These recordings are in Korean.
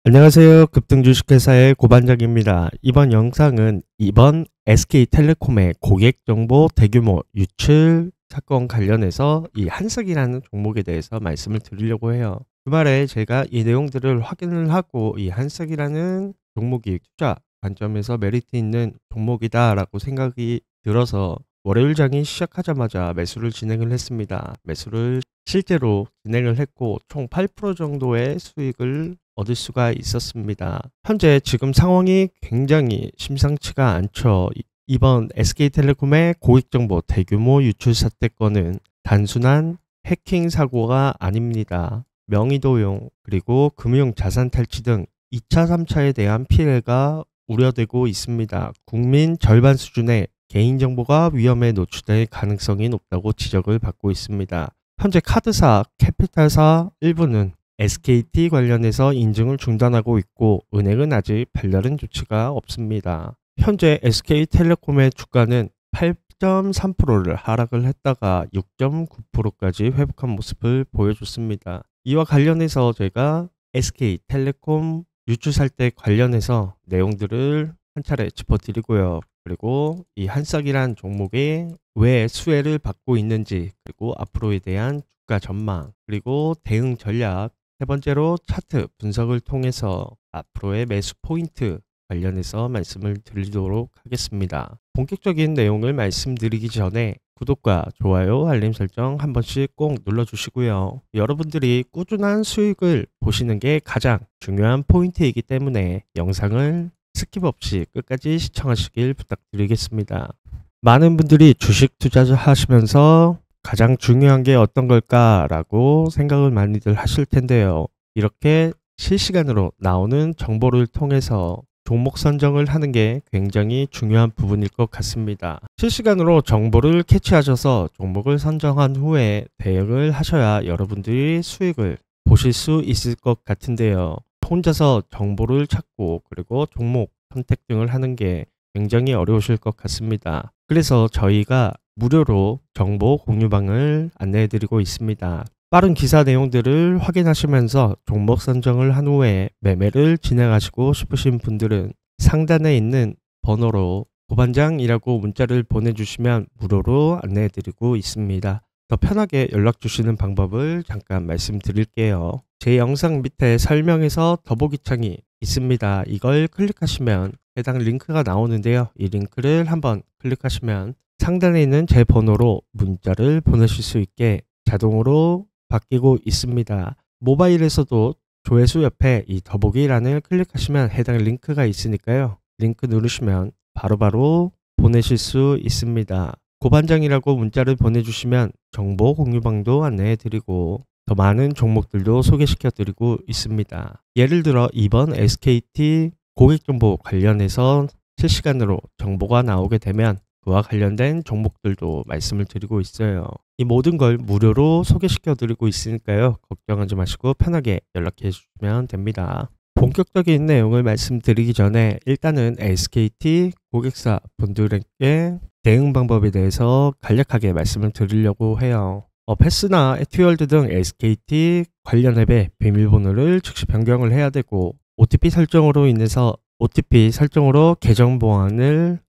안녕하세요. 급등주식회사의 고반장입니다. 이번 영상은 이번 SK텔레콤의 고객정보 대규모 유출 사건 관련해서 이 한석이라는 종목에 대해서 말씀을 드리려고 해요. 주말에 제가 이 내용들을 확인을 하고 이 한석이라는 종목이 투자 관점에서 메리트 있는 종목이다 라고 생각이 들어서 월요일장이 시작하자마자 매수를 진행을 했습니다. 매수를 실제로 진행을 했고 총 8% 정도의 수익을 얻을 수가 있었습니다. 현재 지금 상황이 굉장히 심상치가 않죠. 이번 SK텔레콤의 고객정보 대규모 유출 사태건은 단순한 해킹 사고가 아닙니다. 명의도용 그리고 금융 자산 탈취 등 2차, 3차에 대한 피해가 우려되고 있습니다. 국민 절반 수준의 개인정보가 위험에 노출될 가능성이 높다고 지적을 받고 있습니다. 현재 카드사, 캐피탈사 일부는 SKT 관련해서 인증을 중단하고 있고 은행은 아직 별다른 조치가 없습니다. 현재 SK텔레콤의 주가는 8.3%를 하락을 했다가 6.9%까지 회복한 모습을 보여줬습니다. 이와 관련해서 제가 SK텔레콤 유출 살때 관련해서 내용들을 한 차례 짚어드리고요. 그리고 이 한석이란 종목이 왜 수혜를 받고 있는지, 그리고 앞으로에 대한 주가 전망, 그리고 대응 전략, 세 번째로 차트 분석을 통해서 앞으로의 매수 포인트 관련해서 말씀을 드리도록 하겠습니다. 본격적인 내용을 말씀드리기 전에 구독과 좋아요, 알림 설정 한 번씩 꼭 눌러주시고요. 여러분들이 꾸준한 수익을 보시는 게 가장 중요한 포인트이기 때문에 영상을 스킵 없이 끝까지 시청하시길 부탁드리겠습니다. 많은 분들이 주식 투자를 하시면서 가장 중요한 게 어떤 걸까라고 생각을 많이들 하실 텐데요. 이렇게 실시간으로 나오는 정보를 통해서 종목 선정을 하는 게 굉장히 중요한 부분일 것 같습니다. 실시간으로 정보를 캐치하셔서 종목을 선정한 후에 대응을 하셔야 여러분들이 수익을 보실 수 있을 것 같은데요. 혼자서 정보를 찾고 그리고 종목 선택 등을 하는 게 굉장히 어려우실 것 같습니다. 그래서 저희가 무료로 정보 공유방을 안내해 드리고 있습니다. 빠른 기사 내용들을 확인하시면서 종목 선정을 한 후에 매매를 진행하시고 싶으신 분들은 상단에 있는 번호로 고반장이라고 문자를 보내주시면 무료로 안내해 드리고 있습니다. 더 편하게 연락 주시는 방법을 잠깐 말씀드릴게요. 제 영상 밑에 설명에서 더보기 창이 있습니다. 이걸 클릭하시면 해당 링크가 나오는데요. 이 링크를 한번 클릭하시면 상단에 있는 제 번호로 문자를 보내실 수 있게 자동으로 바뀌고 있습니다. 모바일에서도 조회수 옆에 이 더보기란을 클릭하시면 해당 링크가 있으니까요. 링크 누르시면 바로바로 보내실 수 있습니다. 고반장이라고 문자를 보내주시면 정보 공유방도 안내해 드리고 더 많은 종목들도 소개시켜 드리고 있습니다. 예를 들어 이번 SKT 고객정보 관련해서 실시간으로 정보가 나오게 되면 그와 관련된 종목들도 말씀을 드리고 있어요. 이 모든 걸 무료로 소개시켜 드리고 있으니까요. 걱정하지 마시고 편하게 연락해 주시면 됩니다. 본격적인 내용을 말씀드리기 전에 일단은 SKT 고객사 분들에게 대응 방법에 대해서 간략하게 말씀을 드리려고 해요. 패스나 에티월드 등 SKT 관련 앱의 비밀번호를 즉시 변경을 해야 되고 OTP 설정으로 인해서 OTP 설정으로 계정 보안을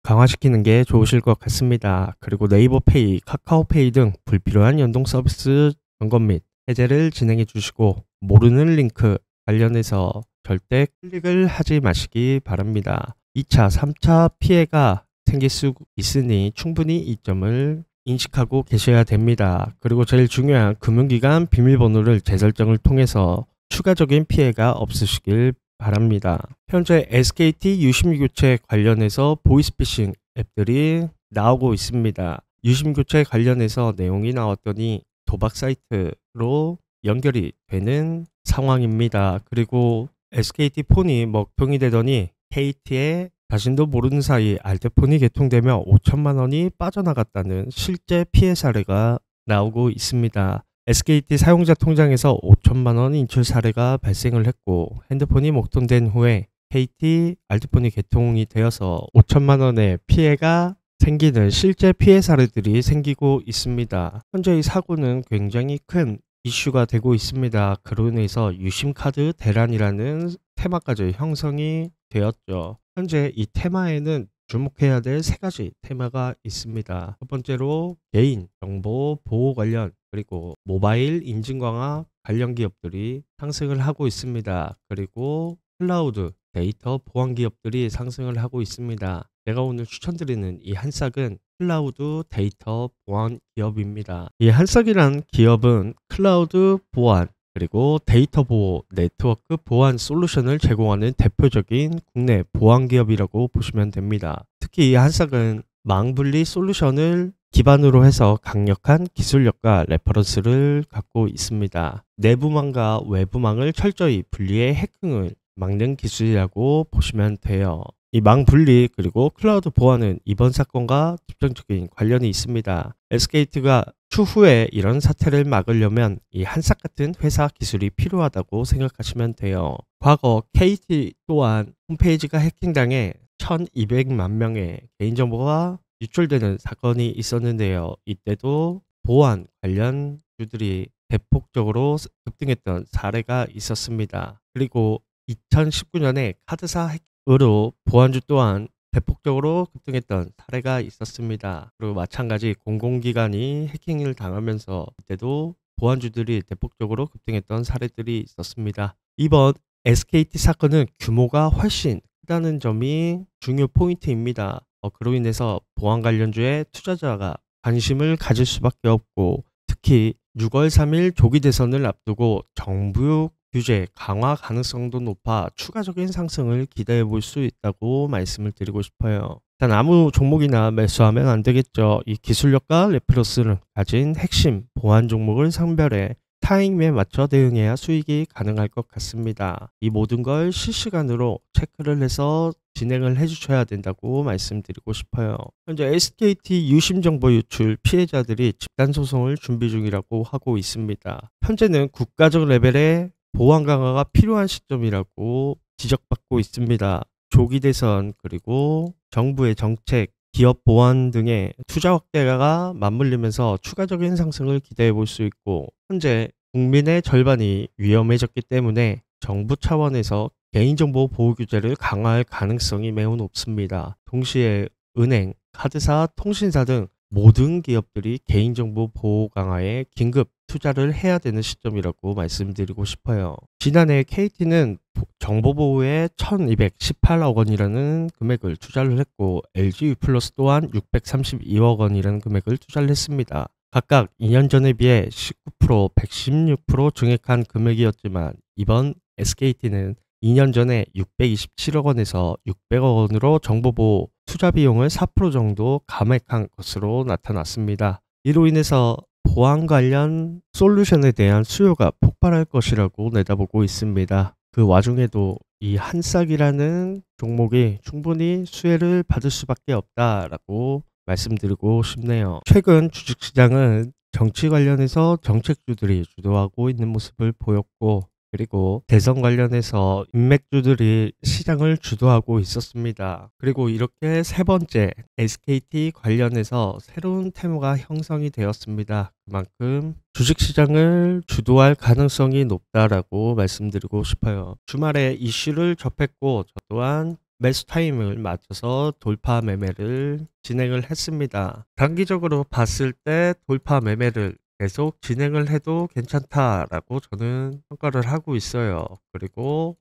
강화시키는 게 좋으실 것 같습니다. 그리고 네이버페이, 카카오페이 등 불필요한 연동 서비스 점검 및 해제를 진행해 주시고 모르는 링크 관련해서 절대 클릭을 하지 마시기 바랍니다. 2차, 3차 피해가 생길 수 있으니 충분히 이 점을 인식하고 계셔야 됩니다. 그리고 제일 중요한 금융기관 비밀번호를 재설정을 통해서 추가적인 피해가 없으시길 바랍니다. 현재 SKT 유심 교체 관련해서 보이스피싱 앱들이 나오고 있습니다. 유심 교체 관련해서 내용이 나왔더니 도박 사이트로 연결이 되는 상황입니다. 그리고 SKT 폰이 먹통이 되더니 KT에 자신도 모르는 사이 알뜰폰이 개통되며 5천만 원이 빠져나갔다는 실제 피해 사례가 나오고 있습니다. SKT 사용자 통장에서 5천만 원 인출 사례가 발생을 했고 핸드폰이 목통된 후에 KT 알뜰폰이 개통이 되어서 5천만 원의 피해가 생기는 실제 피해 사례들이 생기고 있습니다. 현재 이 사고는 굉장히 큰 이슈가 되고 있습니다. 그로 인해서 유심카드 대란이라는 테마까지 형성이 되었죠. 현재 이 테마에는 주목해야 될 세 가지 테마가 있습니다. 첫 번째로 개인 정보 보호 관련, 그리고 모바일 인증 강화 관련 기업들이 상승을 하고 있습니다. 그리고 클라우드 데이터 보안 기업들이 상승을 하고 있습니다. 제가 오늘 추천드리는 이 한싹은 클라우드 데이터 보안 기업입니다. 이 한싹이란 기업은 클라우드 보안 그리고 데이터 보호, 네트워크 보안 솔루션을 제공하는 대표적인 국내 보안 기업이라고 보시면 됩니다. 특히 이 한싹은 망분리 솔루션을 기반으로 해서 강력한 기술력과 레퍼런스를 갖고 있습니다. 내부망과 외부망을 철저히 분리해 해킹을 막는 기술이라고 보시면 돼요. 이 망 분리 그리고 클라우드 보안은 이번 사건과 직접적인 관련이 있습니다. SKT가 추후에 이런 사태를 막으려면 이 한싹 같은 회사 기술이 필요하다고 생각하시면 돼요. 과거 KT 또한 홈페이지가 해킹당해 1200만 명의 개인정보가 유출되는 사건이 있었는데요. 이때도 보안 관련 주들이 대폭적으로 급등했던 사례가 있었습니다. 그리고 2019년에 카드사 해킹으로 보안주 또한 대폭적으로 급등했던 사례가 있었습니다. 그리고 마찬가지 공공기관이 해킹을 당하면서 이때도 보안주들이 대폭적으로 급등했던 사례들이 있었습니다. 이번 SKT 사건은 규모가 훨씬 크다는 점이 중요 포인트입니다. 그로 인해서 보안 관련주에 투자자가 관심을 가질 수밖에 없고, 특히 6월 3일 조기 대선을 앞두고 정부 규제 강화 가능성도 높아 추가적인 상승을 기대해 볼 수 있다고 말씀을 드리고 싶어요. 일단 아무 종목이나 매수하면 안 되겠죠. 이 기술력과 레퍼런스를 가진 핵심 보안 종목을 선별해 타이밍에 맞춰 대응해야 수익이 가능할 것 같습니다. 이 모든 걸 실시간으로 체크를 해서 진행을 해주셔야 된다고 말씀드리고 싶어요. 현재 SKT 유심정보 유출 피해자들이 집단소송을 준비 중이라고 하고 있습니다. 현재는 국가적 레벨의 보안 강화가 필요한 시점이라고 지적받고 있습니다. 조기 대선 그리고 정부의 정책, 기업 보안 등의 투자 확대가 맞물리면서 추가적인 상승을 기대해 볼 수 있고, 현재 국민의 절반이 위험해졌기 때문에 정부 차원에서 개인정보 보호 규제를 강화할 가능성이 매우 높습니다. 동시에 은행, 카드사, 통신사 등 모든 기업들이 개인정보 보호 강화에 긴급 투자를 해야 되는 시점이라고 말씀드리고 싶어요. 지난해 KT는 정보보호에 1218억 원이라는 금액을 투자를 했고, LG U+ 또한 632억 원이라는 금액을 투자를 했습니다. 각각 2년 전에 비해 19%, 116% 증액한 금액이었지만, 이번 SKT는 2년 전에 627억 원에서 600억 원으로 정보보호 투자 비용을 4% 정도 감액한 것으로 나타났습니다. 이로 인해서 보안 관련 솔루션에 대한 수요가 폭발할 것이라고 내다보고 있습니다. 그 와중에도 이 한싹이라는 종목이 충분히 수혜를 받을 수밖에 없다라고 말씀드리고 싶네요. 최근 주식시장은 정치 관련해서 정책주들이 주도하고 있는 모습을 보였고, 그리고 대선 관련해서 인맥주들이 시장을 주도하고 있었습니다. 그리고 이렇게 세 번째 SKT 관련해서 새로운 테마가 형성이 되었습니다. 그만큼 주식시장을 주도할 가능성이 높다라고 말씀드리고 싶어요. 주말에 이슈를 접했고, 저 또한 매수 타임을 맞춰서 돌파 매매를 진행을 했습니다. 단기적으로 봤을 때 돌파 매매를 계속 진행을 해도 괜찮다라고 저는 평가를 하고 있어요. 그리고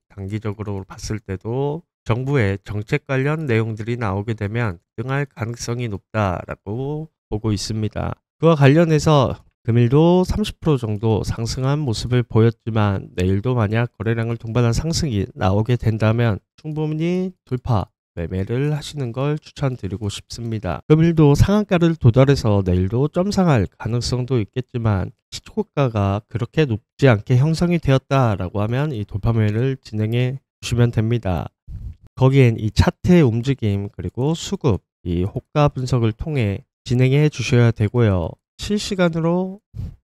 단기적으로 봤을 때도 정부의 정책 관련 내용들이 나오게 되면 등할 가능성이 높다라고 보고 있습니다. 그와 관련해서 금일도 30% 정도 상승한 모습을 보였지만, 내일도 만약 거래량을 동반한 상승이 나오게 된다면 충분히 돌파 매매를 하시는 걸 추천드리고 싶습니다. 금일도 상한가를 도달해서 내일도 점상할 가능성도 있겠지만, 시초가가 그렇게 높지 않게 형성이 되었다라고 하면 이 돌파 매매를 진행해 주시면 됩니다. 거기엔 이 차트의 움직임 그리고 수급, 이 호가 분석을 통해 진행해 주셔야 되고요. 실시간으로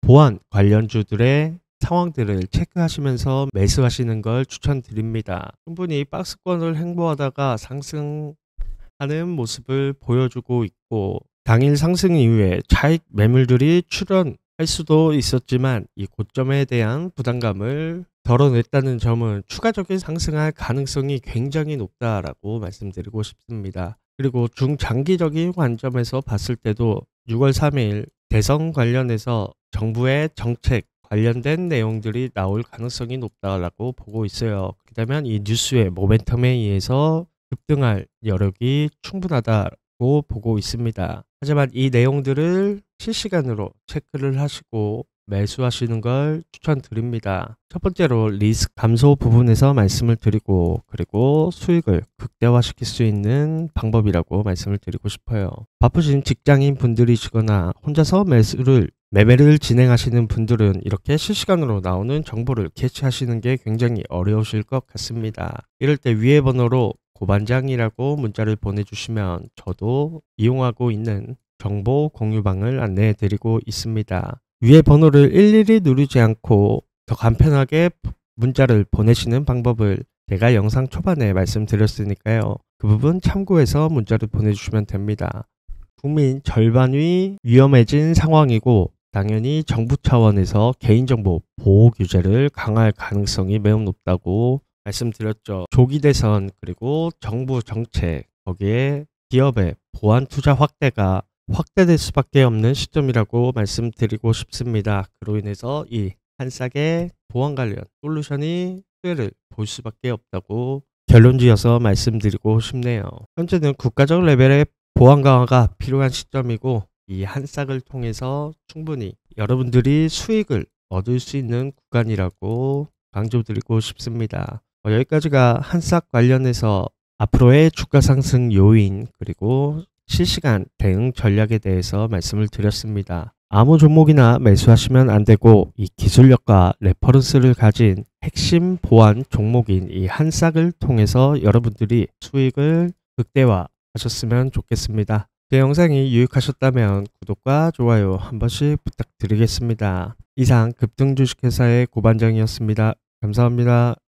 보안 관련주들의 상황들을 체크하시면서 매수하시는 걸 추천드립니다. 충분히 박스권을 횡보하다가 상승하는 모습을 보여주고 있고, 당일 상승 이후에 차익 매물들이 출현 할 수도 있었지만 이 고점에 대한 부담감을 덜어냈다는 점은 추가적인 상승할 가능성이 굉장히 높다라고 말씀드리고 싶습니다. 그리고 중장기적인 관점에서 봤을 때도 6월 3일 대선 관련해서 정부의 정책 관련된 내용들이 나올 가능성이 높다라고 보고 있어요. 그렇다면 이 뉴스의 모멘텀에 의해서 급등할 여력이 충분하다고 보고 있습니다. 하지만 이 내용들을 실시간으로 체크를 하시고 매수하시는 걸 추천드립니다. 첫 번째로 리스크 감소 부분에서 말씀을 드리고, 그리고 수익을 극대화시킬 수 있는 방법이라고 말씀을 드리고 싶어요. 바쁘신 직장인 분들이시거나 혼자서 매매를 진행하시는 분들은 이렇게 실시간으로 나오는 정보를 캐치하시는 게 굉장히 어려우실 것 같습니다. 이럴 때 위의 번호로 고반장이라고 문자를 보내주시면 저도 이용하고 있는 정보 공유방을 안내해 드리고 있습니다. 위의 번호를 일일이 누르지 않고 더 간편하게 문자를 보내시는 방법을 제가 영상 초반에 말씀드렸으니까요. 그 부분 참고해서 문자를 보내주시면 됩니다. 국민 절반이 위험해진 상황이고 당연히 정부 차원에서 개인정보 보호 규제를 강화할 가능성이 매우 높다고 말씀드렸죠. 조기 대선 그리고 정부 정책 거기에 기업의 보안 투자 확대될 수밖에 없는 시점이라고 말씀드리고 싶습니다. 그로 인해서 이 한싹의 보안 관련 솔루션이 수혜를 볼 수밖에 없다고 결론지어서 말씀드리고 싶네요. 현재는 국가적 레벨의 보안 강화가 필요한 시점이고 이 한싹을 통해서 충분히 여러분들이 수익을 얻을 수 있는 구간이라고 강조드리고 싶습니다. 여기까지가 한싹 관련해서 앞으로의 주가 상승 요인 그리고 실시간 대응 전략에 대해서 말씀을 드렸습니다. 아무 종목이나 매수하시면 안 되고 이 기술력과 레퍼런스를 가진 핵심 보안 종목인 이 한싹을 통해서 여러분들이 수익을 극대화하셨으면 좋겠습니다. 제 영상이 유익하셨다면 구독과 좋아요 한 번씩 부탁드리겠습니다. 이상 급등주식회사의 고반장이었습니다. 감사합니다.